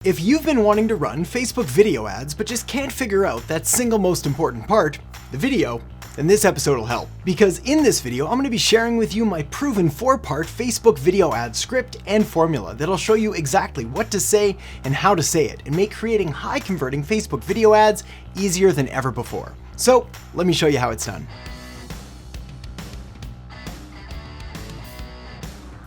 If you've been wanting to run Facebook video ads but just can't figure out that single most important part, the video, then this episode will help. Because in this video, I'm going to be sharing with you my proven 4-part Facebook video ad script and formula that'll show you exactly what to say and how to say it and make creating high converting Facebook video ads easier than ever before. So let me show you how it's done.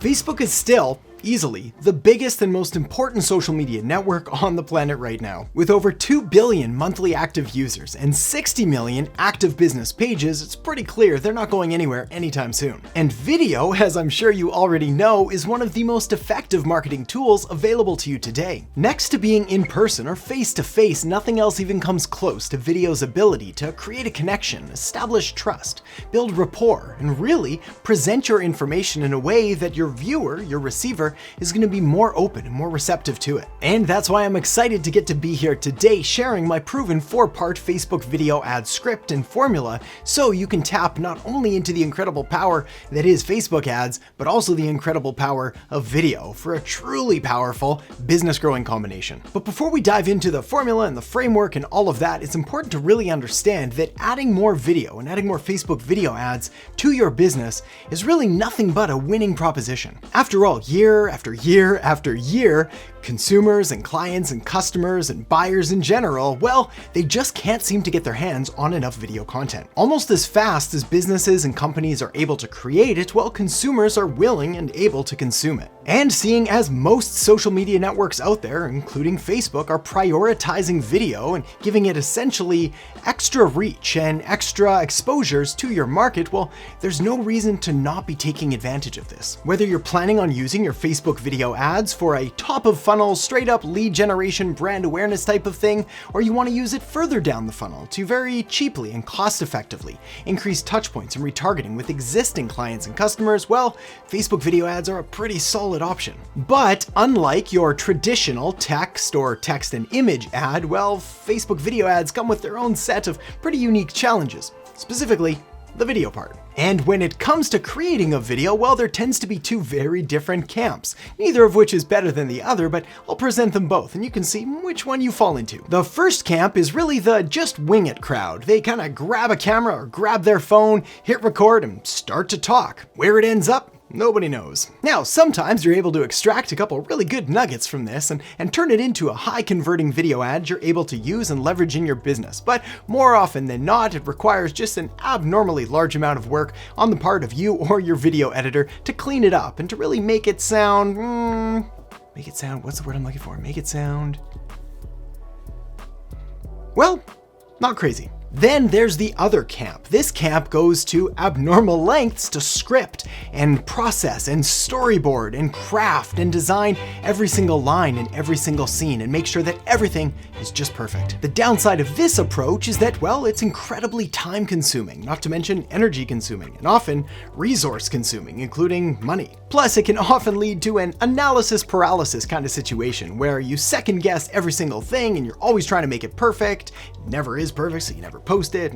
Facebook is still easily the biggest and most important social media network on the planet right now. With over 2 billion monthly active users and 60 million active business pages, it's pretty clear they're not going anywhere anytime soon. And video, as I'm sure you already know, is one of the most effective marketing tools available to you today. Next to being in person or face-to-face, nothing else even comes close to video's ability to create a connection, establish trust, build rapport, and really present your information in a way that your viewer, your receiver, is going to be more open and more receptive to it. And that's why I'm excited to get to be here today sharing my proven 4-part Facebook video ad script and formula so you can tap not only into the incredible power that is Facebook ads, but also the incredible power of video for a truly powerful business growing combination. But before we dive into the formula and the framework and all of that, it's important to really understand that adding more video and adding more Facebook video ads to your business is really nothing but a winning proposition. After all, year after year after year, consumers and clients and customers and buyers in general, well, they just can't seem to get their hands on enough video content. Almost as fast as businesses and companies are able to create it, well, consumers are willing and able to consume it. And seeing as most social media networks out there, including Facebook, are prioritizing video and giving it essentially extra reach and extra exposures to your market, well, there's no reason to not be taking advantage of this. Whether you're planning on using your Facebook video ads for a top of funnel, straight up lead generation, brand awareness type of thing, or you want to use it further down the funnel to very cheaply and cost effectively increase touch points and retargeting with existing clients and customers, well, Facebook video ads are a pretty solid option. But unlike your traditional text or text and image ad, well, Facebook video ads come with their own set of pretty unique challenges, specifically the video part. And when it comes to creating a video, well, there tends to be two very different camps, neither of which is better than the other, but I'll present them both and you can see which one you fall into. The first camp is really the just wing it crowd. They kind of grab a camera or grab their phone, hit record, and start to talk. Where it ends up, nobody knows. Now, sometimes you're able to extract a couple really good nuggets from this and turn it into a high converting video ad you're able to use and leverage in your business. But more often than not, it requires just an abnormally large amount of work on the part of you or your video editor to clean it up and to really make it sound, what's the word I'm looking for? Make it sound, well, not crazy. Then there's the other camp. This camp goes to abnormal lengths to script and process and storyboard and craft and design every single line in every single scene and make sure that everything is just perfect. The downside of this approach is that, well, it's incredibly time consuming, not to mention energy consuming, and often resource consuming, including money. Plus, it can often lead to an analysis paralysis kind of situation where you second guess every single thing and you're always trying to make it perfect. It never is perfect, so you never post it.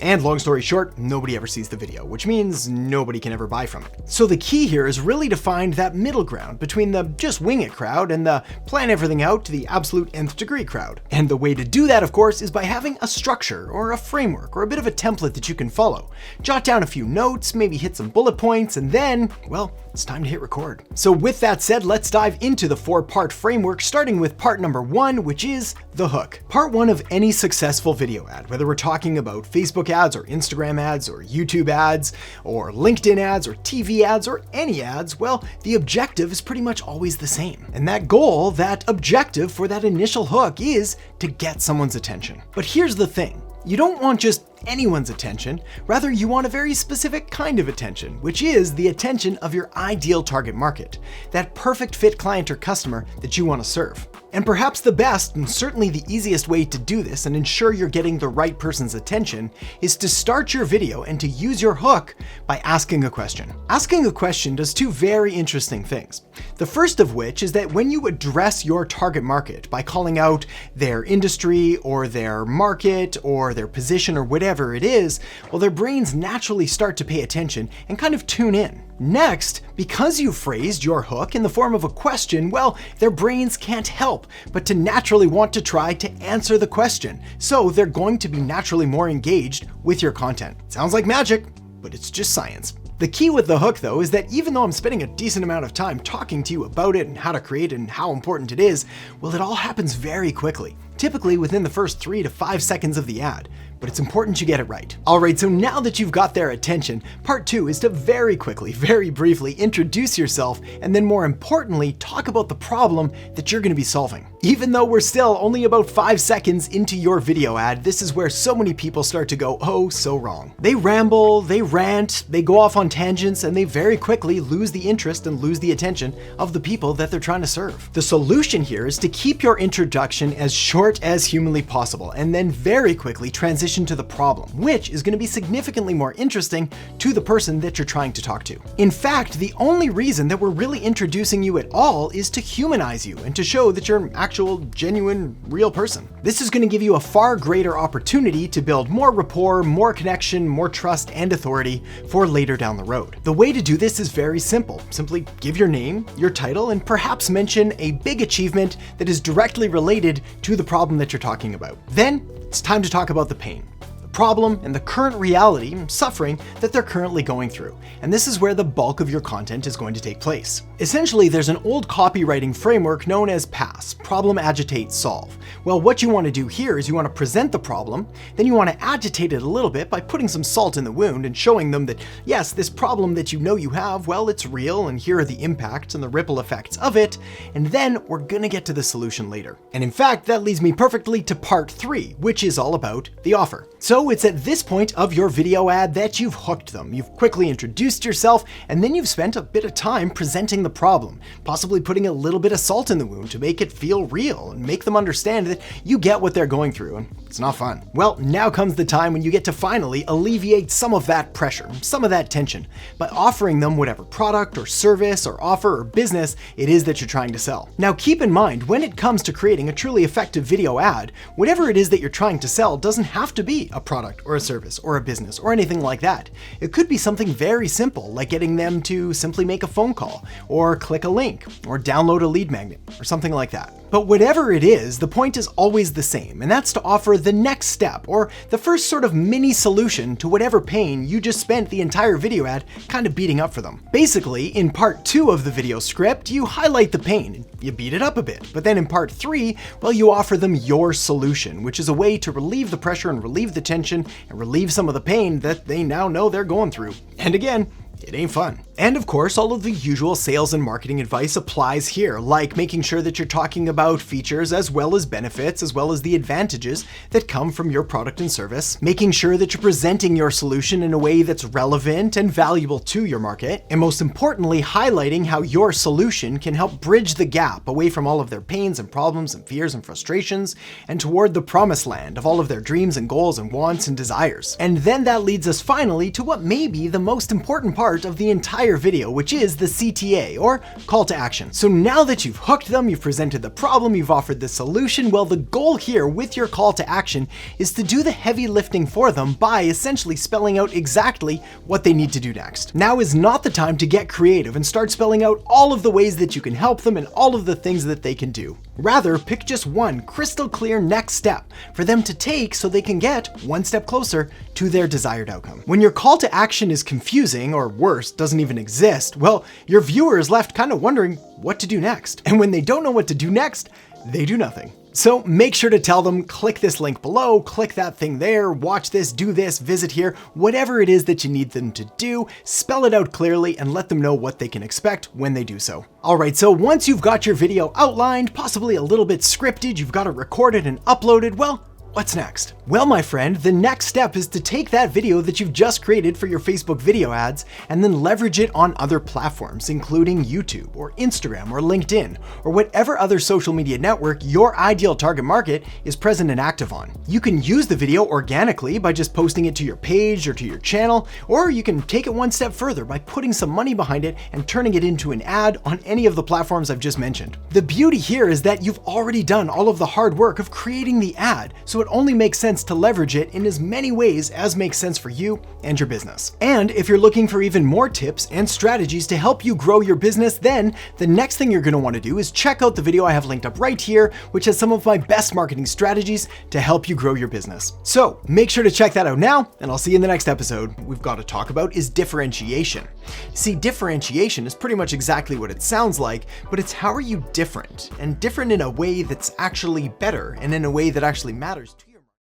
And long story short, nobody ever sees the video, which means nobody can ever buy from it. So the key here is really to find that middle ground between the just wing it crowd and the plan everything out to the absolute nth degree crowd. And the way to do that, of course, is by having a structure or a framework or a bit of a template that you can follow. Jot down a few notes, maybe hit some bullet points, and then, well, it's time to hit record. So with that said, let's dive into the 4-part framework, starting with part number 1, which is the hook. Part 1 of any successful video ad, whether we're talking about Facebook ads or Instagram ads or YouTube ads or LinkedIn ads or TV ads or any ads, well, the objective is pretty much always the same. And that goal, that objective for that initial hook is to get someone's attention. But here's the thing. You don't want just anyone's attention, rather you want a very specific kind of attention, which is the attention of your ideal target market, that perfect fit client or customer that you want to serve. And perhaps the best and certainly the easiest way to do this and ensure you're getting the right person's attention is to start your video and to use your hook by asking a question. Asking a question does two very interesting things. The first of which is that when you address your target market by calling out their industry or their market or their position or whatever it is, well, their brains naturally start to pay attention and kind of tune in. Next, because you phrased your hook in the form of a question, well, their brains can't help but to naturally want to try to answer the question. So they're going to be naturally more engaged with your content. Sounds like magic, but it's just science. The key with the hook though is that even though I'm spending a decent amount of time talking to you about it and how to create it and how important it is, well, it all happens very quickly, typically within the first 3 to 5 seconds of the ad. But it's important you get it right. All right, so now that you've got their attention, part 2 is to very quickly, very briefly introduce yourself and then more importantly, talk about the problem that you're gonna be solving. Even though we're still only about 5 seconds into your video ad, this is where so many people start to go, oh, so wrong. They ramble, they rant, they go off on tangents, and they very quickly lose the interest and lose the attention of the people that they're trying to serve. The solution here is to keep your introduction as short as humanly possible, and then very quickly transition to the problem, which is going to be significantly more interesting to the person that you're trying to talk to. In fact, the only reason that we're really introducing you at all is to humanize you and to show that you're an actual, genuine, real person. This is going to give you a far greater opportunity to build more rapport, more connection, more trust and authority for later down the road. The way to do this is very simple. Simply give your name, your title, and perhaps mention a big achievement that is directly related to the problem that you're talking about. Then it's time to talk about the pain, the problem, and the current reality and suffering that they're currently going through. And this is where the bulk of your content is going to take place. Essentially, there's an old copywriting framework known as PASS, problem, agitate, solve. Well, what you want to do here is you want to present the problem, then you want to agitate it a little bit by putting some salt in the wound and showing them that, yes, this problem that you know you have, well, it's real, and here are the impacts and the ripple effects of it, and then we're gonna get to the solution later. And in fact, that leads me perfectly to part 3, which is all about the offer. So it's at this point of your video ad that you've hooked them. You've quickly introduced yourself, and then you've spent a bit of time presenting the problem, possibly putting a little bit of salt in the wound to make it feel real and make them understand that you get what they're going through, and it's not fun. Well, now comes the time when you get to finally alleviate some of that pressure, some of that tension, by offering them whatever product or service or offer or business it is that you're trying to sell. Now keep in mind, when it comes to creating a truly effective video ad, whatever it is that you're trying to sell doesn't have to be a product or a service or a business or anything like that. It could be something very simple, like getting them to simply make a phone call, or click a link, or download a lead magnet, or something like that. But whatever it is, the point is always the same, and that's to offer the next step, or the first sort of mini solution to whatever pain you just spent the entire video ad kind of beating up for them. Basically, in part 2 of the video script, you highlight the pain, you beat it up a bit, but then in part 3, well, you offer them your solution, which is a way to relieve the pressure and relieve the tension and relieve some of the pain that they now know they're going through. And again, it ain't fun. And of course, all of the usual sales and marketing advice applies here, like making sure that you're talking about features as well as benefits, as well as the advantages that come from your product and service, making sure that you're presenting your solution in a way that's relevant and valuable to your market, and most importantly, highlighting how your solution can help bridge the gap away from all of their pains and problems and fears and frustrations, and toward the promised land of all of their dreams and goals and wants and desires. And then that leads us finally to what may be the most important part of the entire video, which is the CTA, or call to action. So now that you've hooked them, you've presented the problem, you've offered the solution, well, the goal here with your call to action is to do the heavy lifting for them by essentially spelling out exactly what they need to do next. Now is not the time to get creative and start spelling out all of the ways that you can help them and all of the things that they can do. Rather, pick just one crystal clear next step for them to take so they can get one step closer to their desired outcome. When your call to action is confusing, or worse, doesn't even exist, well, your viewer is left kind of wondering what to do next. And when they don't know what to do next, they do nothing. So make sure to tell them, click this link below, click that thing there, watch this, do this, visit here, whatever it is that you need them to do, spell it out clearly and let them know what they can expect when they do so. All right, so once you've got your video outlined, possibly a little bit scripted, you've got it recorded and uploaded, well, what's next? Well, my friend, the next step is to take that video that you've just created for your Facebook video ads and then leverage it on other platforms, including YouTube or Instagram or LinkedIn or whatever other social media network your ideal target market is present and active on. You can use the video organically by just posting it to your page or to your channel, or you can take it one step further by putting some money behind it and turning it into an ad on any of the platforms I've just mentioned. The beauty here is that you've already done all of the hard work of creating the ad, so it it only makes sense to leverage it in as many ways as makes sense for you and your business. And if you're looking for even more tips and strategies to help you grow your business, then the next thing you're going to want to do is check out the video I have linked up right here, which has some of my best marketing strategies to help you grow your business. So make sure to check that out now, and I'll see you in the next episode. We've got to talk about is differentiation. See, differentiation is pretty much exactly what it sounds like, but it's how are you different, and different in a way that's actually better and in a way that actually matters.